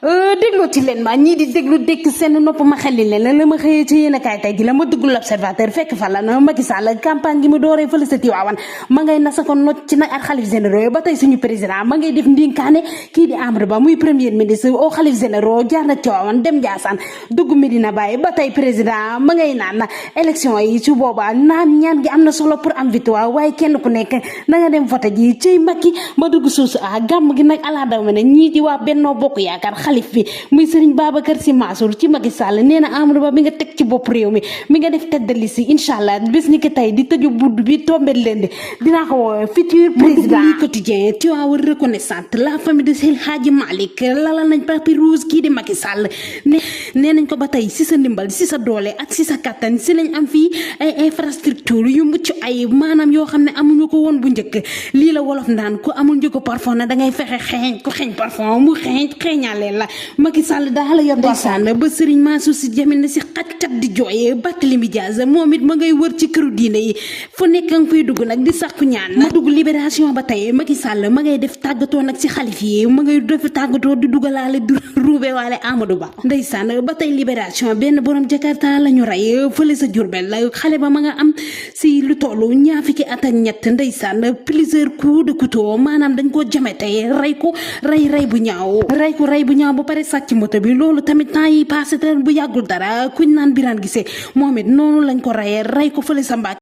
déglu ci leen ma ñii di déglu dégg seen nopp ma xelli leen la ma xëyee ci yéen a kaay tey gi la ma dugg l'observateur fekk fa la na Macky Sall campagne gi mu dooree fële sa Tiwaawan ma ngay nasa ko not ci nag ak xalif généraux ba tey suñu président ma ngay def ndinkaane kii di Amadou Ba muy premier ministre au xalif généraux jaar na Tiwaawan dem Ndiassane dugg Medina Baye ba tey président ma ngay naan na élection yi su boobaa naan ñaan gi am na solo pour am victoire waaye kenn ku nekk na nga dem vote ji cey Macky ma dugg suus gàmm gi nag ala daw ma ne ñii di waa Benno Bokk Yaakaar xalif bi muy Serigne Babacar Sy Mansour ci Macky Sall nee na Amadou Ba bi nga teg ci bopp réew mi nga def tête de liste incha allah bés ni ki tey di tëju budd bi tombé leen dinaa ko woowee futur président quotidien tu as reconnaissante la famille de Seydi Hadji Malick lalal nañ papier rouge kii di Macky Sall nee nañ ko ba tey si sa ndimbal si sa doole ak si sa kattan si lañ am fii ay infrastructure yu mucc ay maanaam yoo xam ne amuñu ko woon bu njëkk lii la wolof ndaan ku amul njëkko parfum na dangay fexe xeeñ ko xeeñ parfum mu xeeñaale la Macky Sall daal la yor ndeysaan ba Serigne Mansour Sy Djamil na si xaj-cat di jooyee Barthélémy Dias moom it ma ngay wër ci këru diine yi fu nekk nga fay dugg nag di sàkku ñaan ma dugg libération ba tey Macky Sall ma ngay def tàggatoo nag si xalif yi ma ngay def tàggatoo di dugalaale du ruube waale Amadou Ba ndeysaan ba tey libération benn borom Jakarta la ñu rey fële sa Jurbel la xale ba ma nga am si lu tollu ñaar fukki at ak ñett ndeysaan plusieurs coups de couteau maanaam dañ koo jame tey rey ko rey bu ñaaw ba pare sàcc moto bi loolu tamit temps yi passé bu yàggul dara kuñ naan Birane Guissé moom it noonu lañ ko rey ko fële sa Mbàkke